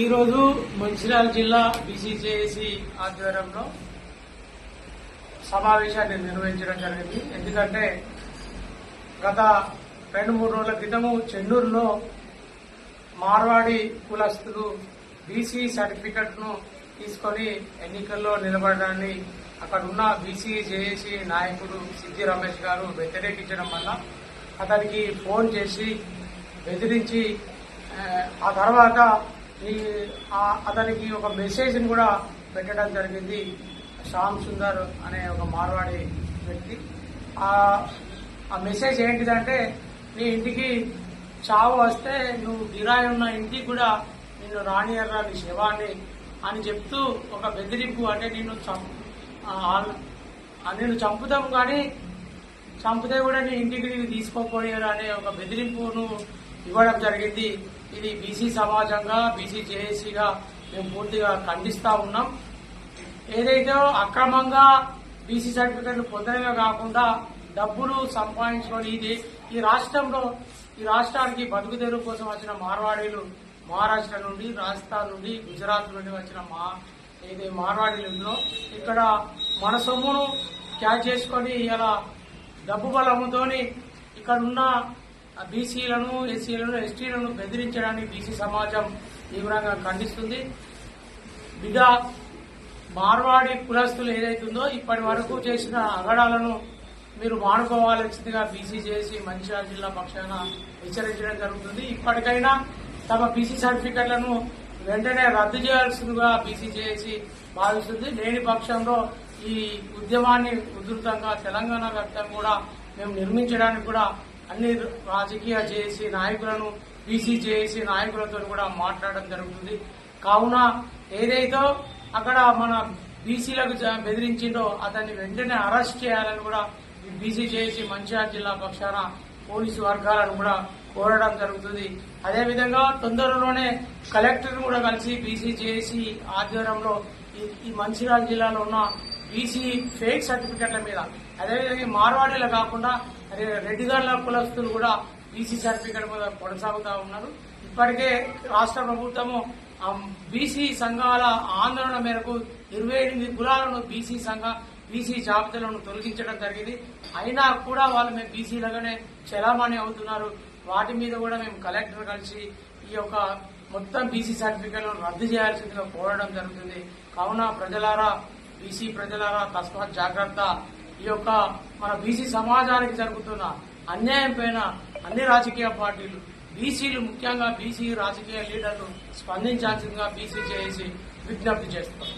ఈరోజు మంచిర్యాల జిల్లా బీసీజేఏసీ ఆధ్వర్యంలో సమావేశాన్ని నిర్వహించడం జరిగింది. ఎందుకంటే గత 2-3 రోజుల క్రితము చెన్నూరులో మార్వాడి కులస్తులు బీసీ సర్టిఫికెట్ ను తీసుకొని ఎన్నికల్లో నిలబడడాన్ని అక్కడ ఉన్న బీసీజేఏసీ నాయకుడు సిద్ది రమేష్ గారు వ్యతిరేకించడం వల్ల అతనికి ఫోన్ చేసి బెదిరించి ఆ తర్వాత అతనికి ఒక మెసేజ్ని కూడా పెట్టడం జరిగింది. శ్యామ్ సుందర్ అనే ఒక మార్వాడి వ్యక్తి. ఆ మెసేజ్ ఏంటిదంటే, నీ ఇంటికి చావు వస్తే నువ్వు గిరాయి ఉన్న ఇంటికి కూడా నిన్ను రానియర్రా నీ శవాన్ని అని చెప్తూ ఒక బెదిరింపు. అంటే నిన్ను చంపుతాం కానీ చంపితే కూడా నీ ఇంటికి నీకు తీసుకోపోయారు అనే ఒక బెదిరింపును ఇవ్వడం జరిగింది. ఇది బీసీ సమాజంగా బీసీజేఏసీగా మేము పూర్తిగా ఖండిస్తా ఉన్నాం. ఏదైతే అక్రమంగా బీసీ సర్టిఫికెట్లు పొందడమే కాకుండా డబ్బులు సంపాదించుకొని ఈ రాష్ట్రానికి బతుకు తెరువు కోసం వచ్చిన మార్వాడీలు మహారాష్ట్ర నుండి, రాజస్థాన్ నుండి, గుజరాత్ నుండి వచ్చిన మార్వాడీలు ఇక్కడ మన సొమ్మును క్యాచ్ చేసుకొని ఇలా డబ్బు బలముతోని ఇక్కడున్న బీసీలను, ఎస్సీలను, ఎస్టీలను బెదిరించడాన్ని బీసీ సమాజం తీవ్రంగా ఖండిస్తుంది. బిడ్డ, మార్వాడి కులస్తులు ఏదైతుందో ఇప్పటి వరకు చేసిన అగడాలను మీరు మానుకోవాల్సిందిగా బీసీజేఏసీ మంచిర్యాల జిల్లా పక్షాన హెచ్చరించడం జరుగుతుంది. ఇప్పటికైనా తమ బీసీ సర్టిఫికెట్లను వెంటనే రద్దు చేయాల్సిందిగా బీసీజేఏసీ భావిస్తుంది. లేని పక్షంలో ఈ ఉద్యమాన్ని ఉధృతంగా తెలంగాణ వ్యాప్తంగా కూడా మేము నిర్మించడానికి కూడా అన్ని రాజకీయ జేఏసీ నాయకులను, బీసీజేఏసీ నాయకులతో కూడా మాట్లాడడం జరుగుతుంది. కావున ఏదైతే అక్కడ మన బీసీలకు బెదిరించిండో అతన్ని వెంటనే అరెస్ట్ చేయాలని కూడా బీసీజేఏసీ మంచిర్యాల జిల్లా పక్షాన పోలీసు వర్గాలను కూడా కోరడం జరుగుతుంది. అదేవిధంగా తొందరలోనే కలెక్టర్ కూడా కలిసి బీసీజేఏసీ ఆధ్వర్యంలో ఈ మంచిర్యాల జిల్లాలో ఉన్న బీసీ ఫేక్ సర్టిఫికెట్ల మీద, అదేవిధంగా మార్వాడీలు కాకుండా రెడ్డిగాళ్ల కులస్తులు కూడా బీసీ సర్టిఫికెట్ మీద కొనసాగుతూ ఉన్నారు. ఇప్పటికే రాష్ట్ర ప్రభుత్వము బీసీ సంఘాల ఆందోళన మేరకు 28 కులాలను బీసీ జాబితాలను తొలగించడం జరిగింది. అయినా కూడా వాళ్ళు మేము బీసీలుగానే చలామణి అవుతున్నారు. వాటి మీద కూడా మేము కలెక్టర్ కలిసి ఈ యొక్క మొత్తం బీసీ సర్టిఫికెట్లను రద్దు చేయాల్సిందిగా కోరడం జరుగుతుంది. కావున ప్రజలారా, బీసీ ప్రజలారా తస్మాత్ జాగ్రత్త. ఈ యొక్క మన బీసీ సమాజానికి జరుగుతున్న అన్యాయం పైన అన్ని రాజకీయ పార్టీలు, బీసీలు ముఖ్యంగా బీసీ రాజకీయ లీడర్లు స్పందించాల్సిందిగా బీసీజేఏసీ విజ్ఞప్తి చేస్తున్నారు.